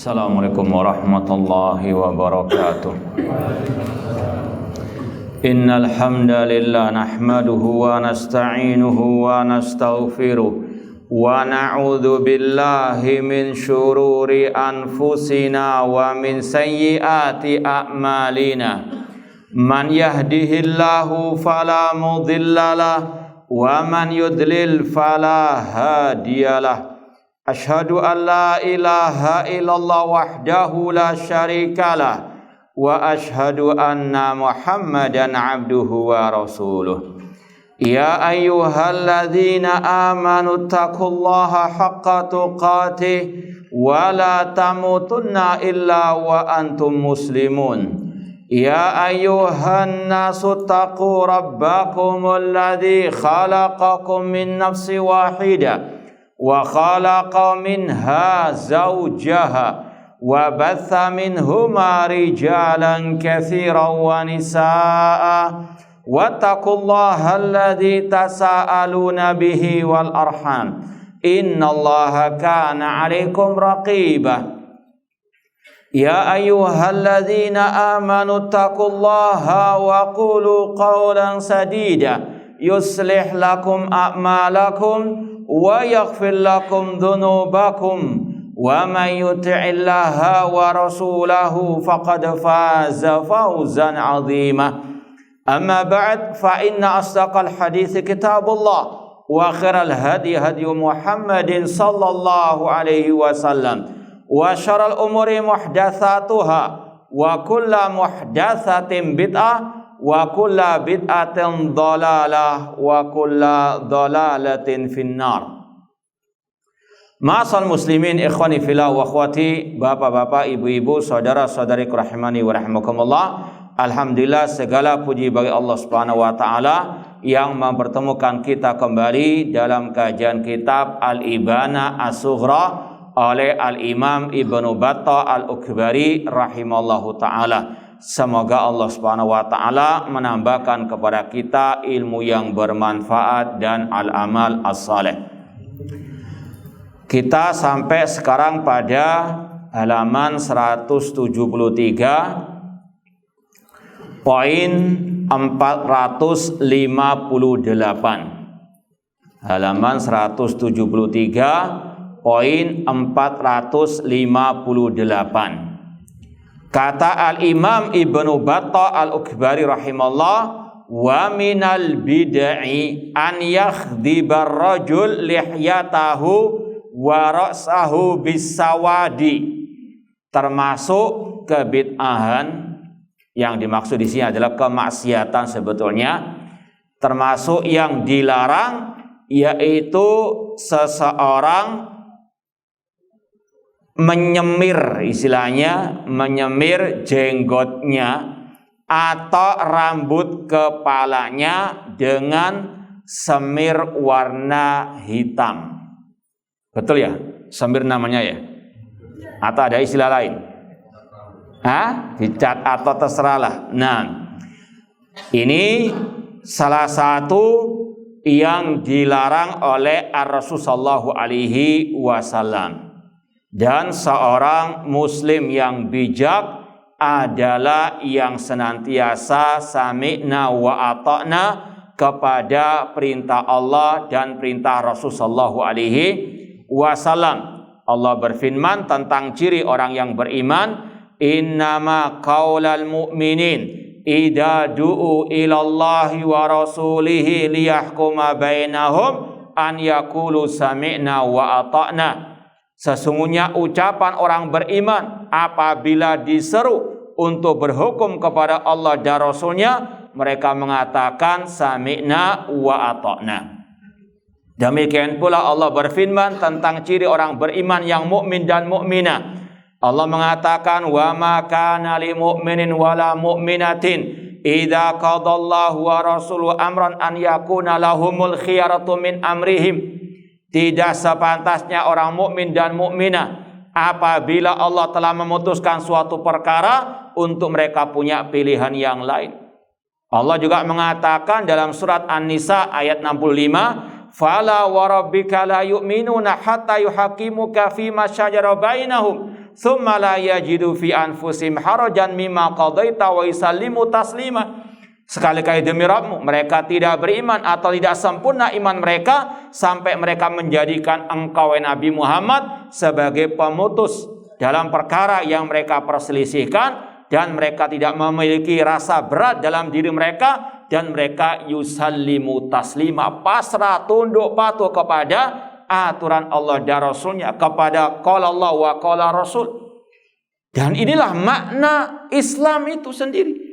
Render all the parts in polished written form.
Assalamualaikum warahmatullahi wabarakatuh. Innal hamdalillah nahmaduhu wa nasta'inuhu wa nastaghfiruh wa na'udzu billahi min syururi anfusina wa min sayyiati a'malina. Man yahdihillahu fala mudhillalah wa man yudlil fala hadiyalah. Asyhadu an la ilaha illallah wahdahu la syarikalah wa asyhadu anna Muhammadan abduhu wa rasuluh. Ya ayyuhalladzina amanu taqullaha haqqa tuqatih wa la tamutunna illa wa antum muslimun. Ya ayyuhan nasu taqu rabbakumul ladzi khalaqakum min nafsin wahidah wa khalaqa minha zawjaha wa batha minhuma rijalan katsiran wa nisaa wattaqullaha alladzi tasaaluna bihi wal arham innallaha kana 'alaikum raqiba. Ya ayyuhalladzina amanu taqullaha wa qulu qawlan sadida yuslih lakum a'malakum wa yaghfir lakum dhunubakum wa man yuti'illaha wa rasulahu faqad faza fawzan 'azima. Amma ba'd, fa inna asdaqal hadits kitabullah wa khairal hadi hadi Muhammadin sallallahu alaihi wasallam wa syarrul umuri muhdatsatuha wa kullu muhdatsatin bid'ah wa kullu bid'atin dhalalah wa kullu dhalalatin finnar. Ma'asal muslimin ikhwani fillah wa akhwati, bapak-bapak, ibu-ibu, saudara-saudariku rahimani wa rahimakumullah. Alhamdulillah, segala puji bagi Allah Subhanahu wa taala yang mempertemukan kita kembali dalam kajian kitab Al-Ibana As-Sughra oleh Al-Imam Ibnu Battah Al-Ukbari rahimallahu taala. Semoga Allah Subhanahu wa taala menambahkan kepada kita ilmu yang bermanfaat dan al-amal as-saleh. Kita sampai sekarang pada halaman 173 poin 458. Halaman 173 poin 458. Kata Al-Imam Ibnu Battah Al-Ukbari rahimallah, wa minal bid'i an yakhdibar rajul lihyatahu wa ra'sahu bisawadi. Termasuk kebid'ahan, yang dimaksud di sini adalah kemaksiatan sebetulnya, termasuk yang dilarang, yaitu seseorang menyemir, istilahnya menyemir jenggotnya atau rambut kepalanya dengan semir warna hitam. Betul ya? Semir namanya ya? Atau ada istilah lain? Dicat atau terserahlah. Nah, ini salah satu yang dilarang oleh Ar-Rasul sallallahu alaihi wasallam. Dan seorang muslim yang bijak adalah yang senantiasa sami'na wa ata'na kepada perintah Allah dan perintah Rasul sallallahu alaihi wasallam. Allah berfirman tentang ciri orang yang beriman, innama qaulal mu'minin idza du'u ilallahi wa rasulihi liyahkuma bainahum an yaqulu sami'na wa ata'na. Sesungguhnya ucapan orang beriman apabila diseru untuk berhukum kepada Allah dan Rasulnya, mereka mengatakan sami'na wa ata'na. Demikian pula Allah berfirman tentang ciri orang beriman yang mukmin dan mukminah. Allah mengatakan, wa ma kana lil mu'minin wala mu'minatin idza qadallahu wa rasuluhu amran an yakuna lahumul khiyaratu min amrihim. Tidak sepantasnya orang mukmin dan mukminah apabila Allah telah memutuskan suatu perkara untuk mereka punya pilihan yang lain. Allah juga mengatakan dalam surat An-Nisa ayat 65, fala wa rabbika la yu'minuna hatta yuhakimuka fima syajara bainahum tsumma la yajidu fi anfusihim harajan mimma qadaita wa yusallimu taslima. Sekali-kali demi Rabbmu, mereka tidak beriman atau tidak sempurna iman mereka sampai mereka menjadikan engkau Nabi Muhammad sebagai pemutus dalam perkara yang mereka perselisihkan, dan mereka tidak memiliki rasa berat dalam diri mereka, dan mereka yusallimu taslima, pasrah tunduk patuh kepada aturan Allah dan Rasulnya, kepada qala Allah wa qala Rasul. Dan inilah makna Islam itu sendiri.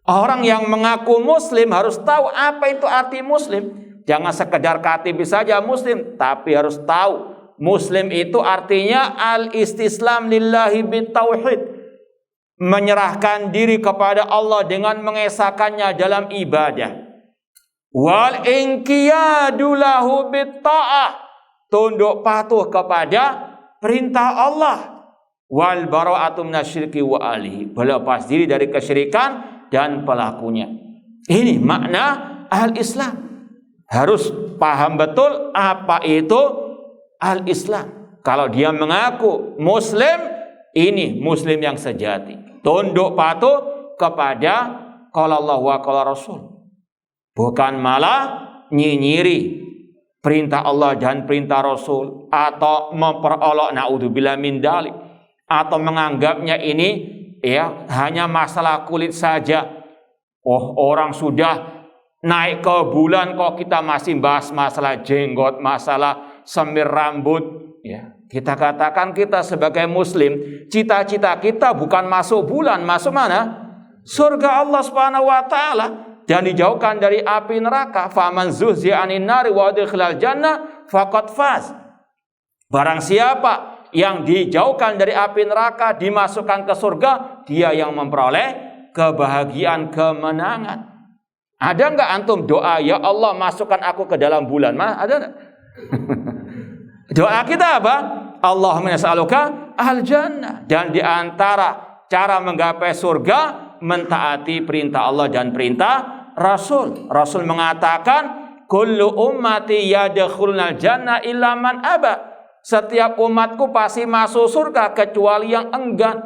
Orang yang mengaku muslim harus tahu apa itu arti muslim. Jangan sekedar KTP saja muslim, tapi harus tahu muslim itu artinya al-istislam lillahi bitauhid, menyerahkan diri kepada Allah dengan mengesahkannya dalam ibadah. Wal inqiyadu lahu bitta'ah, tunduk patuh kepada perintah Allah. Wal bara'atu minasyirki wa alihi, berlepas diri dari kesyirikan dan pelakunya. Ini makna al-Islam. Harus paham betul apa itu al-Islam. Kalau dia mengaku muslim, ini muslim yang sejati, tunduk patuh kepada qala Allah wa qala Rasul, bukan malah nyinyiri perintah Allah dan perintah Rasul, atau memperolok, naudzubillah min dzalik, atau menganggapnya ini hanya masalah kulit saja. Oh, orang sudah naik ke bulan kok kita masih bahas masalah jenggot, masalah semir rambut. Kita katakan kita sebagai muslim, cita-cita kita bukan masuk bulan, masuk mana? Surga Allah Subhanahu wa taala, dan dijauhkan dari api neraka. Faman zuhziya 'anil nari wa udkhilal jannah faqad faz. Barang siapa yang dijauhkan dari api neraka, dimasukkan ke surga, dia yang memperoleh kebahagiaan, kemenangan. Ada enggak antum doa, ya Allah masukkan aku ke dalam bulan? Mana ada enggak? Doa kita apa? Allahumma nas'aluka al-jannah. Dan di antara cara menggapai surga, mentaati perintah Allah dan perintah Rasul. Rasul mengatakan, kullu ummati yadkhulunal jannah illa man aba. Setiap umatku pasti masuk surga kecuali yang enggan.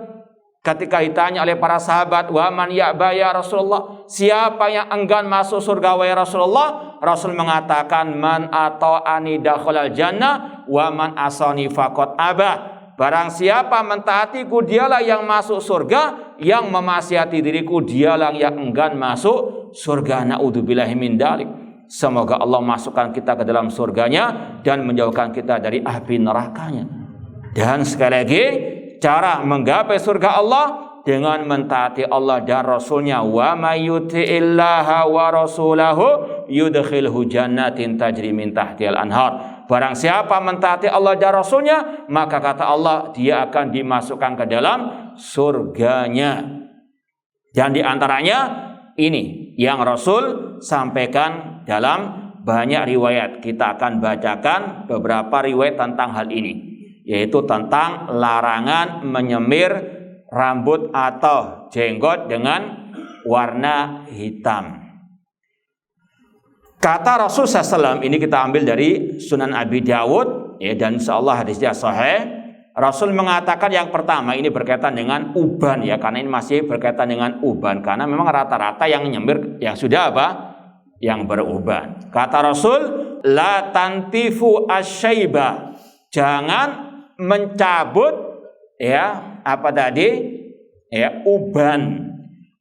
Ketika ditanya oleh para sahabat, wa man ya'ba ya Rasulullah, siapa yang enggan masuk surga wahai Rasulullah? Rasul mengatakan, man ata'ani dakhalal jannah wa man asani faqad aba. Barang siapa mentaatiku, dialah yang masuk surga, yang memaksiati diriku, dialah yang enggan masuk surga. Naudzubillahi min dzalik. Semoga Allah masukkan kita ke dalam surganya dan menjauhkan kita dari api nerakanya. Dan sekali lagi, cara menggapai surga Allah dengan mentaati Allah dan Rasulnya. Wa may yuti'illaha wa rasulahu yudkhilhu jannatin tajri min tahtihal anhar. Barang siapa mentaati Allah dan Rasulnya, maka kata Allah, dia akan dimasukkan ke dalam surganya. Dan di antaranya ini yang Rasul sampaikan dalam banyak riwayat. Kita akan bacakan beberapa riwayat tentang hal ini, yaitu tentang larangan menyemir rambut atau jenggot dengan warna hitam. Kata Rasul SAW, ini kita ambil dari Sunan Abi Dawud, dan insyaallah hadisnya sahih. Rasul mengatakan yang pertama, ini berkaitan dengan uban, karena ini masih berkaitan dengan uban, karena memang rata-rata yang nyemir yang sudah apa? Yang beruban. Kata Rasul, la tantifu asyaibah, jangan mencabut uban.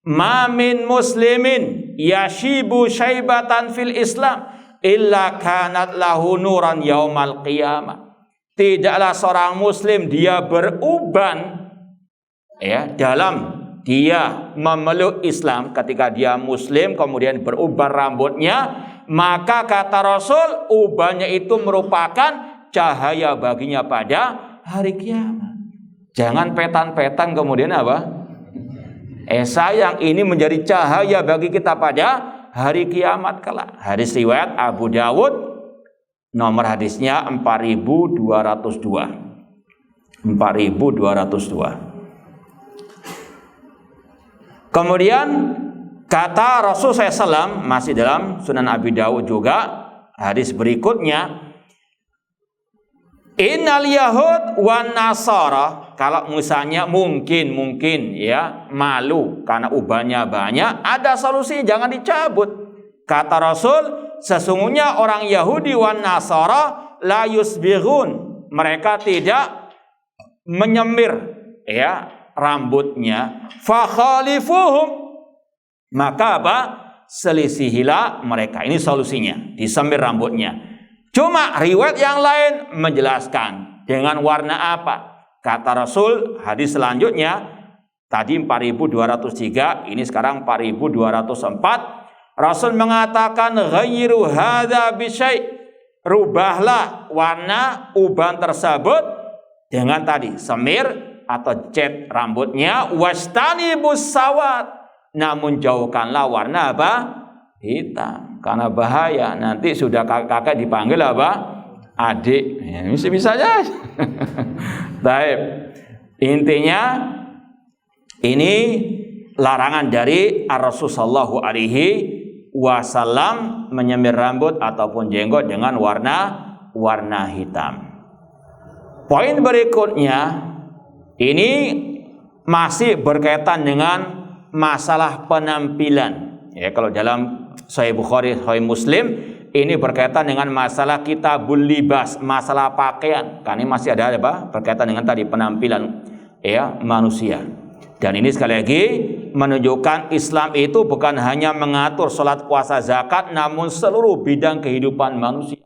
Ma min muslimin yashibu syaibatan fil Islam illa kanat lahu nuran yaumal qiyamah. Tidaklah seorang muslim dia beruban dalam dia memeluk Islam. Ketika dia muslim kemudian beruban rambutnya, maka kata Rasul, ubannya itu merupakan cahaya baginya pada hari kiamat. Jangan petan-petan kemudian apa? Sayang, ini menjadi cahaya bagi kita pada hari kiamat kelak. Hadis riwayat Abu Dawud, nomor hadisnya 4202. 4202. Kemudian kata Rasul SAW, masih dalam Sunan Abi Dawud juga, hadis berikutnya, innal yahud wan nasara, kalau misalnya mungkin ya malu karena ubannya banyak, ada solusi, jangan dicabut. Kata Rasul, sesungguhnya orang Yahudi wan Nasara la yusbighun, mereka tidak menyemir ya rambutnya. Fa khalifuhum, maka apa? Selisihilah mereka. Ini solusinya, disemir rambutnya. Cuma riwayat yang lain menjelaskan dengan warna apa. Kata Rasul, hadis selanjutnya tadi 4203, ini sekarang 4204. Rasul mengatakan ghayyiru hadza bisyai', rubahlah warna uban tersebut dengan tadi semir atau cat rambutnya. Wastanibus sawat, namun jauhkanlah warna apa? Hitam, karena bahaya. Nanti sudah kakak dipanggil apa? Adik. Ya, bisa aja. Baik. Intinya ini larangan dari Rasulullah sallallahu alaihi wasallam menyemir rambut ataupun jenggot dengan warna hitam. Poin berikutnya ini masih berkaitan dengan masalah penampilan. Ya, kalau dalam Sahih Bukhari, Sahih Muslim, ini berkaitan dengan masalah kitabul libas, masalah pakaian. Kan ini masih ada apa? Berkaitan dengan tadi penampilan ya manusia. Dan ini sekali lagi menunjukkan Islam itu bukan hanya mengatur salat, puasa, zakat, namun seluruh bidang kehidupan manusia.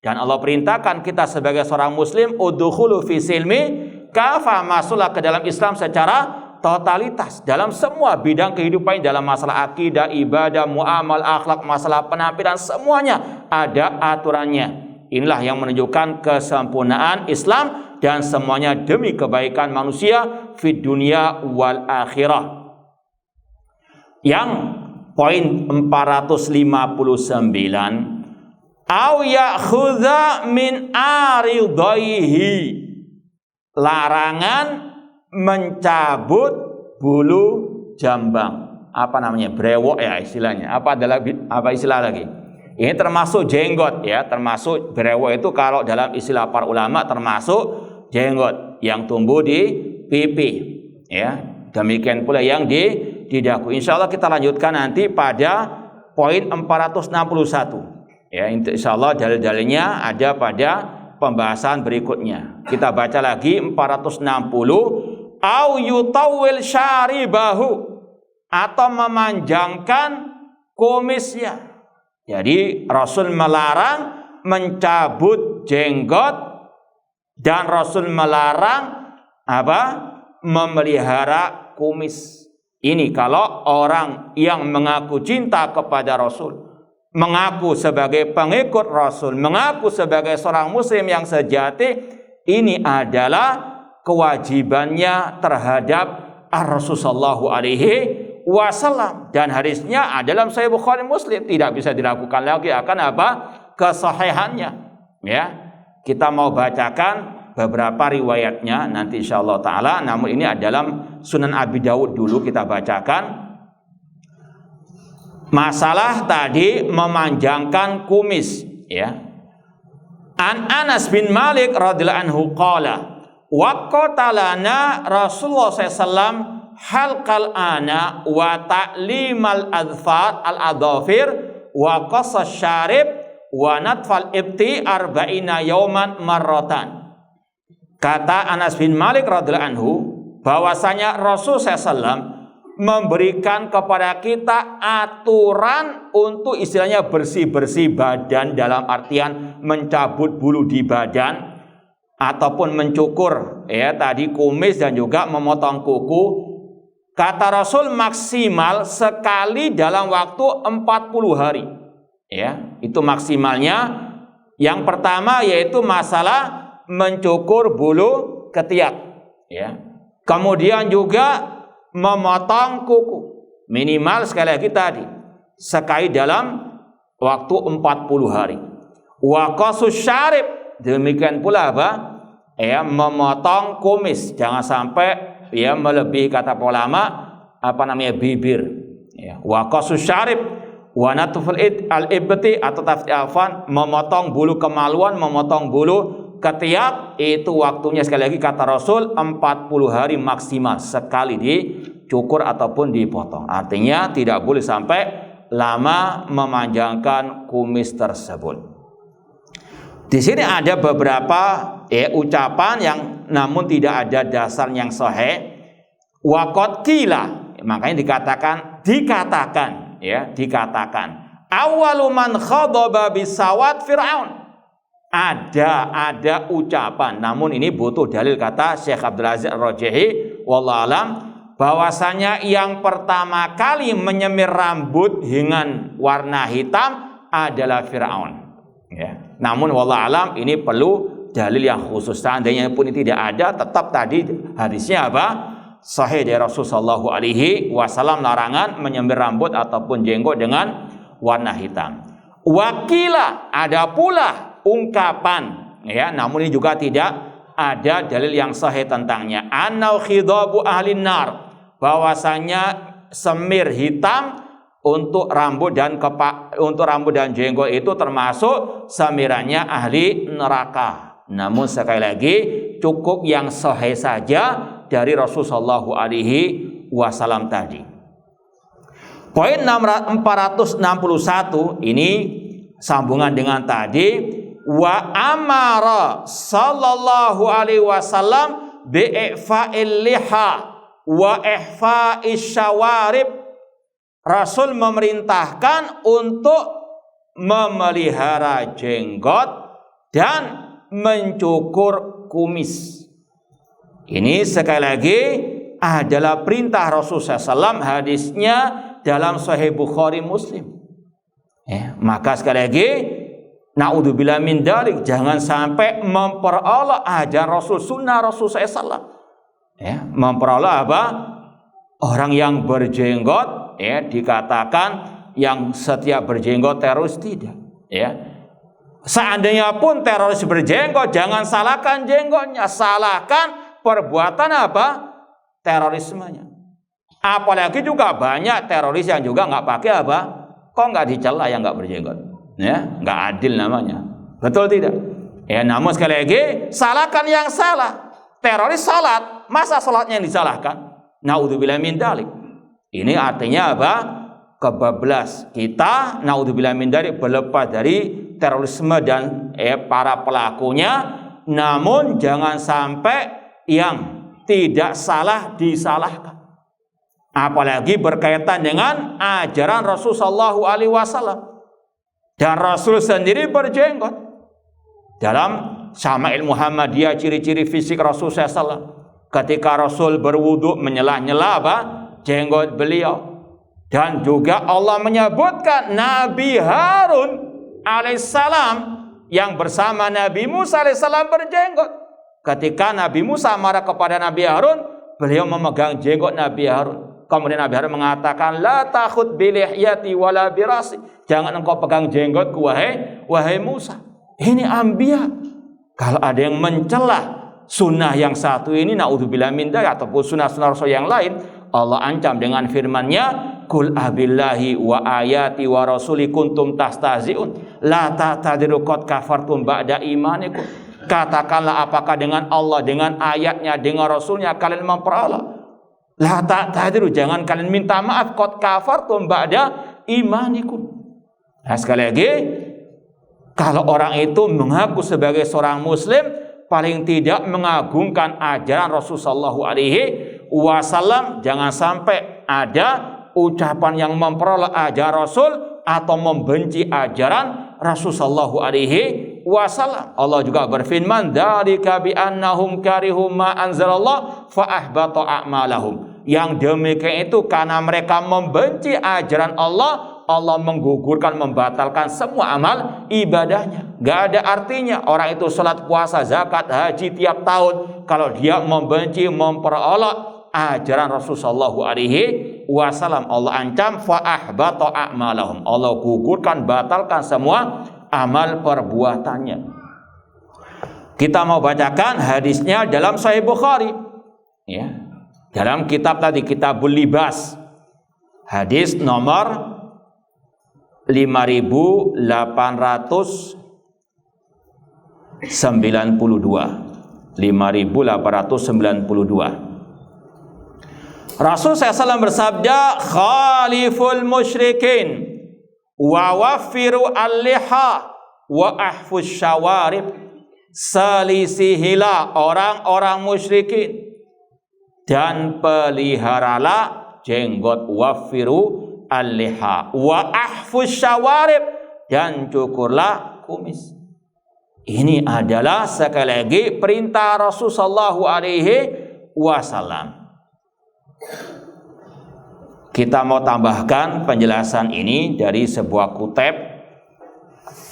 Dan Allah perintahkan kita sebagai seorang muslim, udkhulu fi silmi kafah, masuklah ke dalam Islam secara totalitas dalam semua bidang kehidupan, dalam masalah akidah, ibadah, muamal, akhlak, masalah penampilan, semuanya ada aturannya. Inilah yang menunjukkan kesempurnaan Islam dan semuanya demi kebaikan manusia fid dunya wal akhirah. Yang poin 459, au ya'khudha min aridaihi, larangan mencabut bulu jambang. Apa namanya? Brewok ya istilahnya. Apa istilah lagi? Ini termasuk jenggot ya, termasuk brewok itu kalau dalam istilah para ulama termasuk jenggot yang tumbuh di pipi ya. Demikian pula yang di dagu. Insyaallah kita lanjutkan nanti pada poin 461. Ya, insyaallah dalil-dalilnya ada pada pembahasan berikutnya. Kita baca lagi 460. Au yutawil syaribahu, atau memanjangkan kumisnya. Jadi Rasul melarang mencabut jenggot dan Rasul melarang apa? Memelihara kumis. Ini kalau orang yang mengaku cinta kepada Rasul, mengaku sebagai pengikut Rasul, mengaku sebagai seorang muslim yang sejati, ini adalah kewajibannya terhadap Rasul sallallahu alaihi wasallam, dan hadisnya dalam Sahih Bukhari Muslim, tidak bisa diragukan lagi akan apa? Kesahihannya. Ya, kita mau bacakan beberapa riwayatnya nanti insyaallah taala, namun ini dalam Sunan Abi Dawud dulu kita bacakan. Masalah tadi memanjangkan kumis ya. An Anas bin Malik radhiyallahu anhu qala waqatalana Rasulullah SAW halqal ana wa ta'limal adfar al-adhafir wa qasas syarib wa natfal ibti arba'ina yauman marratan. Kata Anas bin Malik radhiyallahu anhu bahwasanya Rasul SAW memberikan kepada kita aturan untuk istilahnya bersih-bersih badan, dalam artian mencabut bulu di badan ataupun mencukur ya tadi kumis dan juga memotong kuku. Kata Rasul maksimal sekali dalam waktu 40 hari. Ya, itu maksimalnya. Yang pertama yaitu masalah mencukur bulu ketiak ya. Kemudian juga memotong kuku. Minimal sekali lagi tadi sekali dalam waktu 40 hari. Wa qasus syarib, demikian pula apa? Ya, memotong kumis, jangan sampai ya melebihi kata ulama apa namanya bibir. Ya, wa qasus syarib wa natful al ibti atau tafti afan, memotong bulu kemaluan, memotong bulu ketiak itu waktunya sekali lagi kata Rasul 40 hari maksimal sekali dicukur ataupun dipotong. Artinya tidak boleh sampai lama memanjangkan kumis tersebut. Di sini ada beberapa ucapan yang namun tidak ada dasar yang sahih. Waqad qila, makanya dikatakan awwalu man khadaba bisawat Fir'aun. Ada ucapan, namun ini butuh dalil, kata Syekh Abdul Aziz Ar-Rajihi wallahu alam, bahwasanya yang pertama kali menyemir rambut dengan warna hitam adalah Fir'aun. Ya. Namun wallahu alam ini perlu dalil yang khusus. Seandainya pun ini tidak ada, tetap tadi hadisnya apa? Sahih dari Rasulullah sallallahu alaihi wasallam larangan menyemir rambut ataupun jenggot dengan warna hitam. Wakila, ada pula ungkapan, ya, namun ini juga tidak ada dalil yang sahih tentangnya. Annau khidabu ahlin nar, bahwasanya semir hitam untuk rambut dan jenggot itu termasuk semirannya ahli neraka. Namun sekali lagi cukup yang sahih saja dari Rasulullah sallallahu alaihi wasallam tadi. Poin 461 ini sambungan dengan tadi. Wa amara sallallahu alaihi wasallam bi'ifa'il liha wa ihfa'is syawarib. Rasul memerintahkan untuk memelihara jenggot dan mencukur kumis. Ini sekali lagi adalah perintah Rasulullah SAW, hadisnya dalam Sahih Bukhari Muslim. Maka sekali lagi, naudzubillah min dzalik, jangan sampai memperolok ajaran Rasul, sunnah Rasul SAW. Memperolok apa? Orang yang berjenggot, dikatakan yang setiap berjenggot teroris, tidak. Seandainya pun teroris berjenggot, jangan salahkan jenggotnya, salahkan perbuatan apa? Terorismenya. Apalagi juga banyak teroris yang juga nggak pakai apa? Kok nggak dicela yang nggak berjenggot? Nggak adil namanya. Betul tidak? Namun sekali lagi, salahkan yang salah. Teroris salat, masa salatnya yang disalahkan? Naudzubillah min dzalik. Ini artinya apa? Kebablas. Kita naudzubillah min dzalik berlepas dari terorisme dan para pelakunya. Namun jangan sampai yang tidak salah disalahkan. Apalagi berkaitan dengan ajaran Rasul sallallahu alaihi wasallam. Dan Rasul sendiri berjenggot. Dalam Syama'il Muhammadiyah, ciri-ciri fisik Rasul SAW, ketika Rasul berwudu menyela-nyela apa? Jenggot beliau. Dan juga Allah menyebutkan Nabi Harun alaihissalam yang bersama Nabi Musa alaihissalam berjenggot. Ketika Nabi Musa marah kepada Nabi Harun, beliau memegang jenggot Nabi Harun. Kemudian Nabi Harun mengatakan, la takhud bilihyati wala birasi. Jangan engkau pegang jenggotku wahai Musa. Ini anbiya. Kalau ada yang mencela sunnah yang satu ini, naudzubillah min dzalik, ataupun sunnah-sunnah Rasul yang lain, Allah ancam dengan firman-Nya, Qul abillahi wa ayati wa rasuli kuntum tastahzi'un la ta'tadiru qad kafartum ba'da imanikum. Katakanlah, apakah dengan Allah, dengan ayatnya, dengan Rasulnya kalian memperolok? La ta'tadiru, jangan kalian minta maaf, qad kafartum ba'da imanikum. Nah, sekali lagi, kalau orang itu mengaku sebagai seorang muslim, paling tidak mengagungkan ajaran Rasulullah sallallahu alaihi wasallam, jangan sampai ada ucapan yang memperoleh ajaran Rasul atau membenci ajaran Rasul sallallahu alaihi wasallam. Allah juga berfirman, dzalika bi annahum karihum ma anzalallah fa ahbata a'malahum. Yang demikian itu karena mereka membenci ajaran Allah, Allah menggugurkan, membatalkan semua amal ibadahnya. Gak ada artinya orang itu salat, puasa, zakat, haji tiap tahun kalau dia membenci, memperolok ajaran Rasulullah sallallahu alaihi wasallam. Allah ancam fa ahbata a'malahum. Allah gugurkan, batalkan semua amal perbuatannya. Kita mau bacakan hadisnya dalam Sahih Bukhari. Dalam kitab tadi, Kitabul Libas. Hadis nomor 58 Rasul SAW bersabda, khaliful musyrikin wa waffiru al-liha wa ahfuz syawarib. Selisihilah orang-orang musyrikin dan peliharalah jenggot, waffiru al-liha wa ahfuz syawarib, dan cukurlah kumis. Ini adalah sekali lagi perintah Rasulullah SAW. Kita mau tambahkan penjelasan ini dari sebuah kutub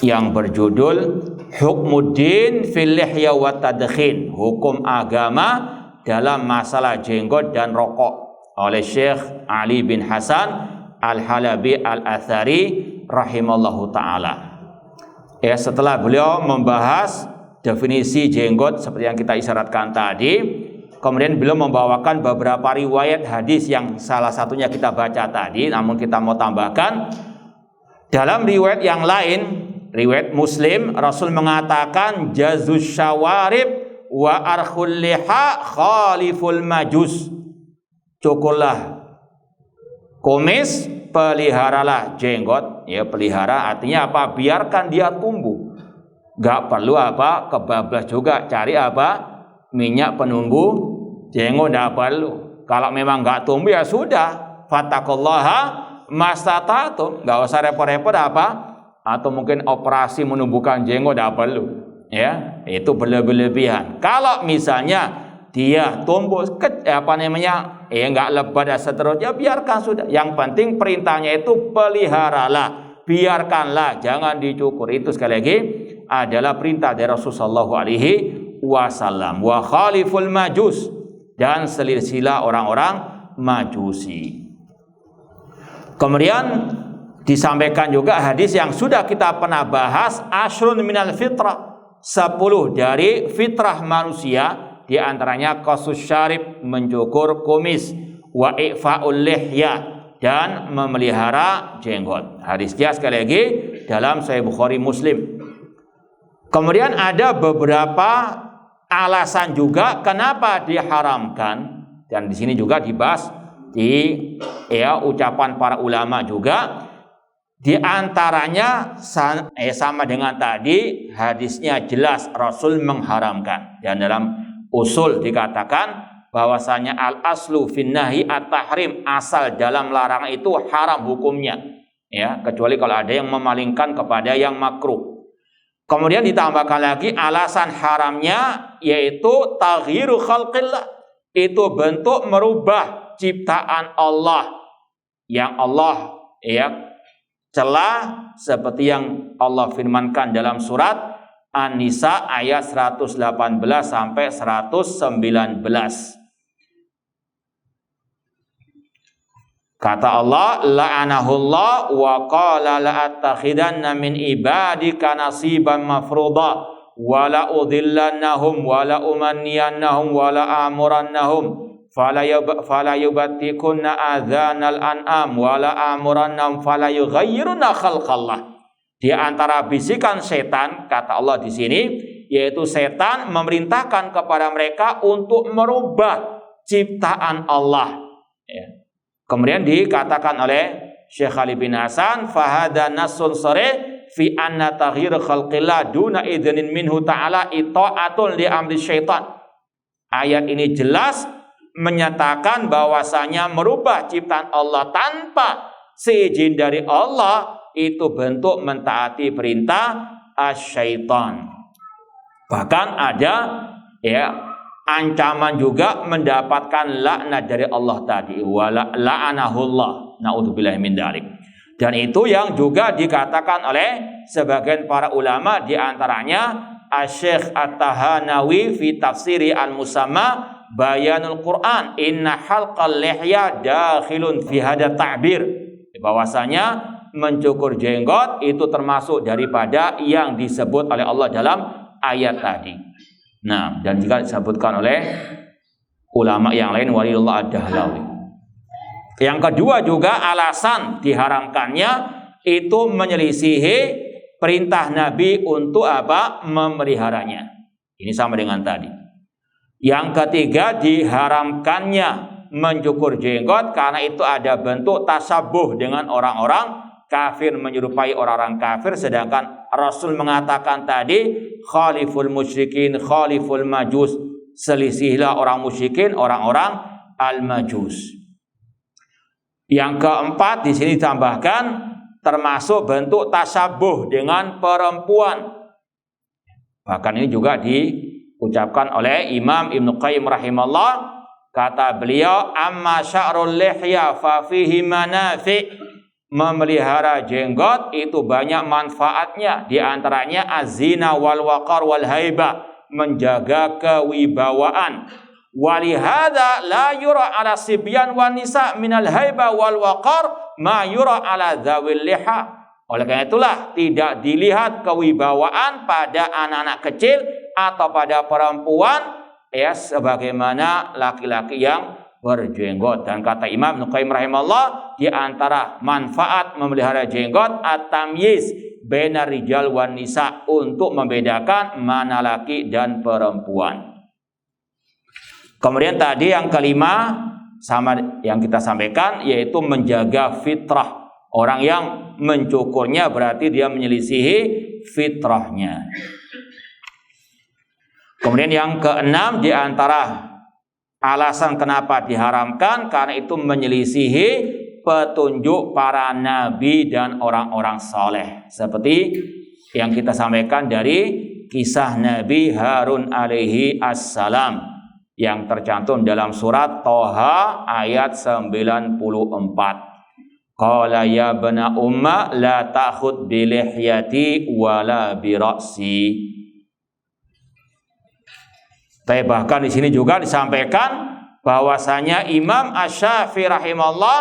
yang berjudul Hukmuddin fil lihya wa tadkhin, hukum agama dalam masalah jenggot dan rokok, oleh Syekh Ali bin Hasan Al-Halabi Al-Athari rahimallahu ta'ala. Setelah beliau membahas definisi jenggot seperti yang kita isyaratkan tadi, kemudian beliau membawakan beberapa riwayat hadis yang salah satunya kita baca tadi, namun kita mau tambahkan dalam riwayat yang lain, riwayat Muslim, Rasul mengatakan jazus syawarib wa arkhul liha khaliful majus. Cukurlah kumis, peliharalah jenggot. Ya, pelihara artinya apa? Biarkan dia tumbuh. Gak perlu apa? Kebablas juga cari apa? Minyak penumbuh jenggot, gak perlu. Kalau memang gak tumbuh ya sudah. Fattaqullaha mastata'tum. Gak usah repot-repot apa? Atau mungkin operasi menumbuhkan jenggot, tidak perlu. Ya, itu berlebihan. Kalau misalnya dia tumbuh nggak lebat dan seterusnya, biarkan sudah. Yang penting perintahnya itu peliharalah, biarkanlah, jangan dicukur. Itu sekali lagi adalah perintah dari Rasulullah SAW. Wa khaliful majus, dan selisilah orang-orang Majusi. Kemudian disampaikan juga hadis yang sudah kita pernah bahas, ashrun minal fitrah, 10 dari fitrah manusia, diantaranya qasus syarib, mencukur kumis, wa i'fa'ul lihya, dan memelihara jenggot. Hadisnya sekali lagi dalam Sahih Bukhari Muslim. Kemudian ada beberapa alasan juga kenapa diharamkan, dan di sini juga dibahas di ucapan para ulama juga. Di antaranya sama dengan tadi, hadisnya jelas Rasul mengharamkan, dan dalam usul dikatakan bahwasanya al aslu fin nahi at-tahrim, asal dalam larangan itu haram hukumnya, ya, kecuali kalau ada yang memalingkan kepada yang makruh. Kemudian ditambahkan lagi alasan haramnya, yaitu taghyiru khalqillah, itu bentuk merubah ciptaan Allah yang Allah celah, seperti yang Allah firmankan dalam surat An-Nisa ayat 118 sampai 119. Kata Allah, la'anahullah wa qala la'attakhidanna min ibadika nasiban mafruḍa wa la'udhillannahum wa la'umanniyannahum wa la'amurannahum fala yubattikunna adzanal an'am wala amurannam fala yughayyiruna khalqallah. Di antara bisikan setan, kata Allah di sini, yaitu setan memerintahkan kepada mereka untuk merubah ciptaan Allah. Ya. Kemudian dikatakan oleh Syekh Ali bin Hasan, fahada nasun sore fi anna taghyir khalqillah duna idnin minhu ta'ala ita'atun li amri syaitan. Ayat ini jelas menyatakan bahwasanya merubah ciptaan Allah tanpa seizin dari Allah itu bentuk mentaati perintah asyaitan. Bahkan ada ancaman juga mendapatkan laknat dari Allah tadi, wala la'anahullah, naudzubillahi min dzalik. Dan itu yang juga dikatakan oleh sebagian para ulama, di antaranya Asy-Syaikh At-Tahanawi fi tafsiri al-musamma Bayanul Quran, inna halqal lihya dakhilun fi hada ta'bir, bahwasanya mencukur jenggot itu termasuk daripada yang disebut oleh Allah dalam ayat tadi. Nah, dan juga disebutkan oleh ulama yang lain, Waliullah Ad-Dahlawi. Yang kedua juga alasan diharamkannya itu menyelisihi perintah Nabi untuk apa? Memeliharanya. Ini sama dengan tadi. Yang ketiga, diharamkannya mencukur jenggot karena itu ada bentuk tasabuh dengan orang-orang kafir, menyerupai orang-orang kafir, sedangkan Rasul mengatakan tadi khaliful musyrikin khaliful majus, selisihilah orang musyrikin orang-orang al-majus. Yang keempat di sini ditambahkan termasuk bentuk tasabuh dengan perempuan. Bahkan ini juga diucapkan oleh Imam Ibnu Qayyim rahimahullah, kata beliau, amma sya'rul lihya fa fihi manafi', memelihara jenggot itu banyak manfaatnya, di antaranya azina wal waqar wal haibah, menjaga kewibawaan. Walihada la yura ala sibyan wan nisa minal haibah wal waqar ma yura ala dzawil liha. Oleh karena itulah tidak dilihat kewibawaan pada anak-anak kecil atau pada perempuan ya sebagaimana laki-laki yang berjenggot. Dan kata Imam Ibnu Qayyim rahimahullah, di antara manfaat memelihara jenggot at-tamyiz bainar rijal wan nisa, untuk membedakan mana laki dan perempuan. Kemudian tadi yang kelima sama yang kita sampaikan, yaitu menjaga fitrah. Orang yang mencukurnya berarti dia menyelisihi fitrahnya. Kemudian yang keenam, di antara alasan kenapa diharamkan, karena itu menyelisihi petunjuk para nabi dan orang-orang saleh. Seperti yang kita sampaikan dari kisah Nabi Harun alaihi assalam yang tercantum dalam surat Thaha ayat 94. Qala ya bana umma la ta'khud bi lihyati wala bi ra'si. Tapi bahkan di sini juga disampaikan bahwasanya Imam Asy-Syafi'i rahimahullah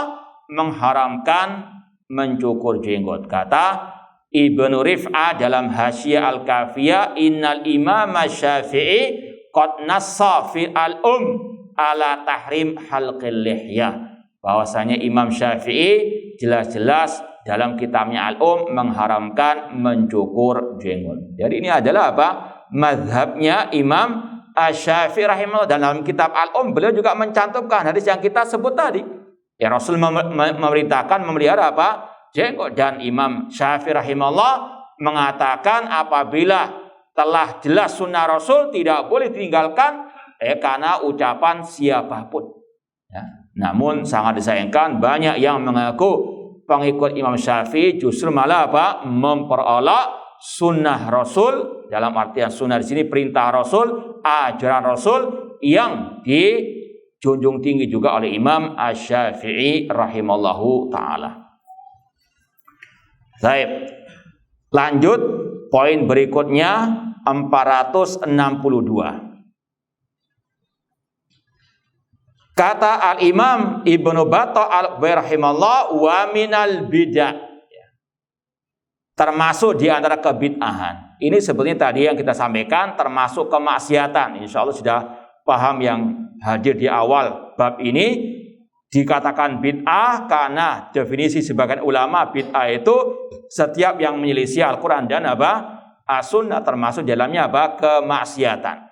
mengharamkan mencukur jenggot. Kata Ibnu Rif'ah dalam Hasyiyah Al-Kafiyah, innal Imam Asy-Syafi'i qad nassa fi ala tahrim halqil lihyah. Bahwasanya Imam Syafi'i jelas-jelas dalam kitabnya mengharamkan mencukur jenggot. Jadi ini adalah apa? Mazhabnya Imam Asy-Syafi'i rahimahullah. Dalam kitab beliau juga mencantumkan hadis yang kita sebut tadi. Ya, Rasul memerintahkan memelihara apa? Jenggot. Dan Imam Syafi'i rahimahullah mengatakan apabila telah jelas sunnah Rasul tidak boleh ditinggalkan karena ucapan siapapun. Ya. Namun sangat disayangkan banyak yang mengaku pengikut Imam Syafi'i justru malah apa? Memperolok sunnah Rasul, dalam artian sunnah di sini perintah Rasul, ajaran Rasul yang dijunjung tinggi juga oleh Imam Asy-Syafi'i rahimallahu taala. Baik. Lanjut poin berikutnya 462. Kata Al-Imam Ibnu Battah al-Rahimahullah, wa minal bid'ah, termasuk di antara kebid'ahan. Ini sebetulnya tadi yang kita sampaikan termasuk kemaksiatan. Insya Allah sudah paham yang hadir di awal bab ini. Dikatakan bid'ah karena definisi sebagian ulama bid'ah itu setiap yang menyelisih Al-Quran dan apa? As-Sunnah, termasuk dalamnya apa? Kemaksiatan.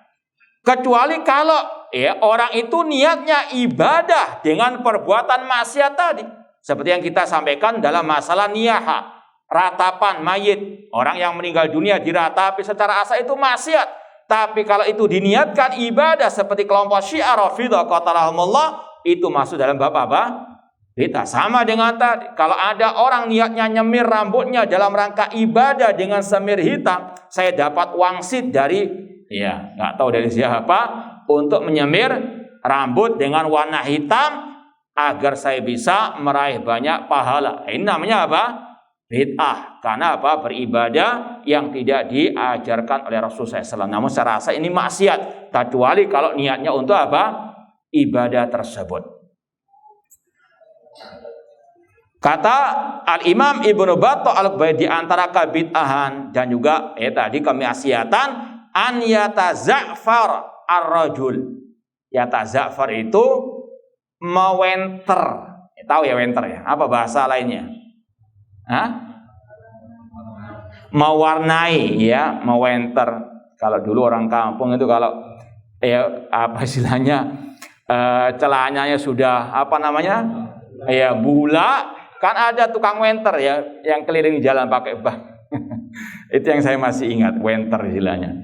Kecuali kalau orang itu niatnya ibadah dengan perbuatan maksiat tadi. Seperti yang kita sampaikan dalam masalah niyaha, ratapan mayit. Orang yang meninggal dunia diratapi secara asal itu maksiat. Tapi kalau itu diniatkan ibadah seperti kelompok Syiah Rafidhah qatalahumullah, itu masuk dalam bab apa? Bid'ah. Sama dengan tadi, kalau ada orang niatnya nyemir rambutnya dalam rangka ibadah dengan semir hitam, saya dapat wangsit dari nggak tahu dari siapa untuk menyemir rambut dengan warna hitam agar saya bisa meraih banyak pahala. Ini namanya apa? Bid'ah. Karena apa? Beribadah yang tidak diajarkan oleh Rasulullah SAW. Namun saya rasa ini maksiat, kecuali kalau niatnya untuk apa? Ibadah tersebut. Kata Al-Imam Ibnu Battah al-Baidi, antara kebid'ahan dan juga tadi kemaksiatan, an yataza'far ar-rajul. Yataza'far itu mewenter. Tahu ya wenter ya? Apa bahasa lainnya? mewarnai ya, mewenter. Kalau dulu orang kampung itu kalau apa istilahnya celananya sudah apa namanya ya bula, kan ada tukang wenter ya yang keliling jalan pakai bah. Itu yang saya masih ingat, wenter istilahnya.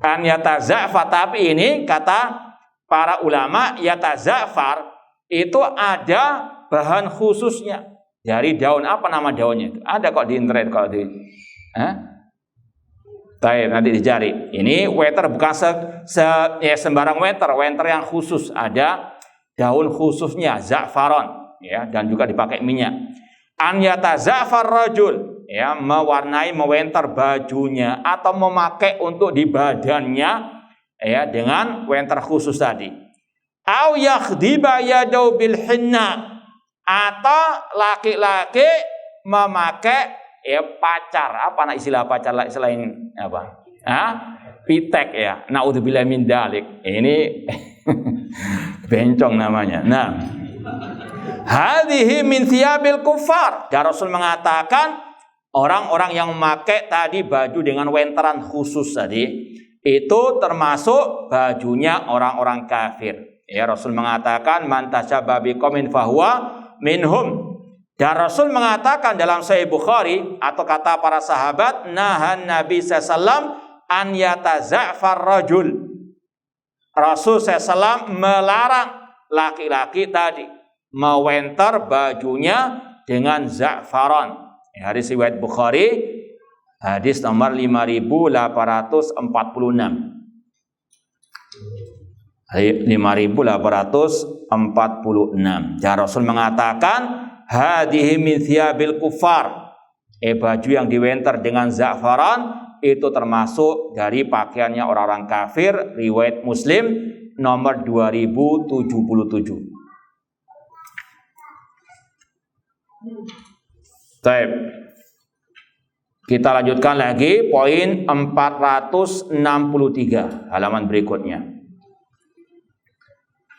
An yataza'far, tapi ini kata para ulama yataza'far itu ada bahan khususnya. Dari daun apa nama daunnya itu? Ada kok di internet kalau di nanti dicari. Ini wenter bukan sembarang wenter yang khusus, ada daun khususnya za'faron ya, dan juga dipakai minyak. An yataza'far rajul ya, mewarnai mewenter bajunya atau memakai untuk di badannya ya dengan wenter khusus tadi. Au yakhdiba yadau bil hinna, atau laki-laki memakai ya pacar, apa istilah pacar selain apa? Pitek ya. Naudzubillah min dalik. Ini bencong namanya. Nah, hadhihi min thiyabil kufar. Dan Rasul mengatakan orang-orang yang memakai tadi baju dengan wenteran khusus tadi itu termasuk bajunya orang-orang kafir. Ya, Rasul mengatakan man tashabba biqaumin fahuwa minhum. Dan Rasul mengatakan dalam Sahih Bukhari, atau kata para sahabat, nahan Nabi sallallahu an yataza'far rajul. Rasul sallallahu melarang laki-laki tadi mewenter bajunya dengan za'faron. Hadis riwayat Bukhari, hadis nomor 5846. 5846. Dan Rasul mengatakan hadhihi min thiyabil kufar. Baju yang diwenter dengan za'faran itu termasuk dari pakaiannya orang-orang kafir. Riwayat Muslim nomor 2077. Baik. Kita lanjutkan lagi poin 463 halaman berikutnya.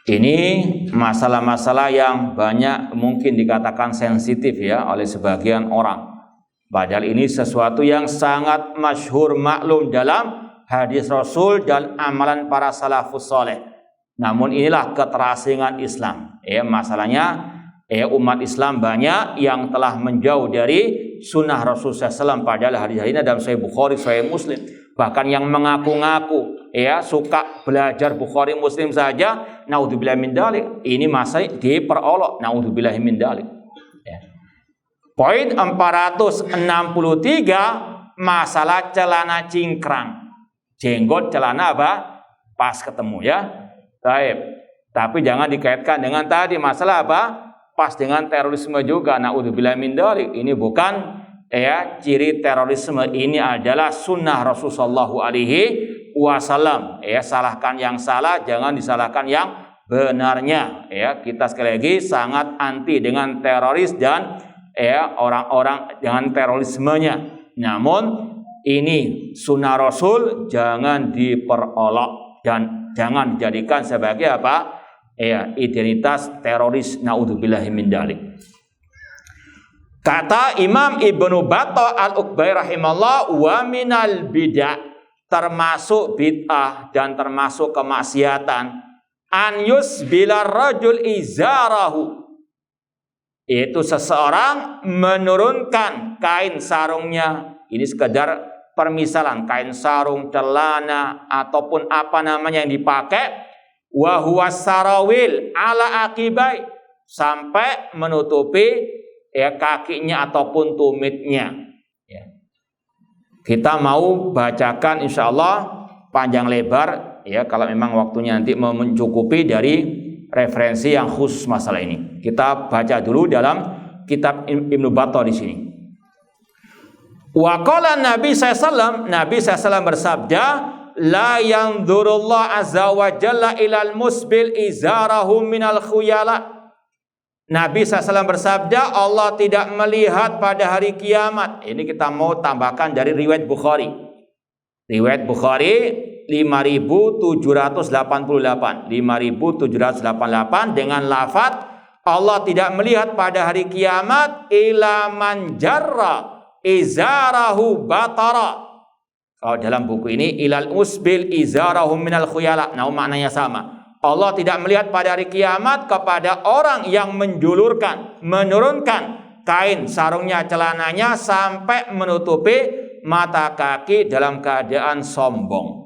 Ini masalah-masalah yang banyak mungkin dikatakan sensitif ya oleh sebagian orang. Padahal ini sesuatu yang sangat masyhur maklum dalam hadis Rasul dan amalan para salafus saleh. Namun inilah keterasingan Islam. Masalahnya umat Islam banyak yang telah menjauh dari sunnah Rasul SAW. Padahal hadis-hadisnya dalam Sahih Bukhari, Sahih Muslim. Bahkan yang mengaku-ngaku suka belajar Bukhari Muslim saja, naudzubillah min dalik, ini masih diperolok, naudzubillah min dalik. Poin 463, masalah celana cingkrang. Jenggot celana apa? Pas ketemu ya. Baik. Tapi jangan dikaitkan dengan tadi masalah apa? Pas dengan terorisme juga, naudzubillah min dalik. Ini bukan ciri terorisme, ini adalah sunnah Rasulullah SAW. Salahkan yang salah, jangan disalahkan yang benarnya. Kita sekali lagi sangat anti dengan teroris dan orang-orang dengan terorismenya. Namun ini sunnah Rasul, jangan diperolok dan jangan dijadikan sebagai apa? Identitas teroris, naudzubillahi min dzalik. Kata Imam Ibnu Battah Al-Uqbai rahimahullah, wa minal bid'ah, termasuk bid'ah dan termasuk kemaksiatan, an yusbilar rajul izarahu, yaitu seseorang menurunkan kain sarungnya. Ini sekedar permisalan, kain sarung, celana ataupun apa namanya yang dipakai, wa huwa sarawil ala akibai, sampai menutupi kakinya ataupun tumitnya. Kita mau bacakan insyaallah panjang lebar kalau memang waktunya nanti mencukupi dari referensi yang khusus masalah ini. Kita baca dulu dalam kitab Ibnu Battah di sini. Wa qala Nabi sallallahu bersabda, la yanzurullah azza wa jalla ilal musbil izarahu minal khuyala. Nabi SAW bersabda, Allah tidak melihat pada hari kiamat. Ini kita mau tambahkan dari riwayat Bukhari. Riwayat Bukhari 5788 dengan lafaz Allah tidak melihat pada hari kiamat ila man jarra izarahu batara. Kalau dalam buku ini ilal usbil izarahu minal khuyala. Nah, maknanya sama. Allah tidak melihat pada hari kiamat kepada orang yang menurunkan kain sarungnya, celananya sampai menutupi mata kaki dalam keadaan sombong.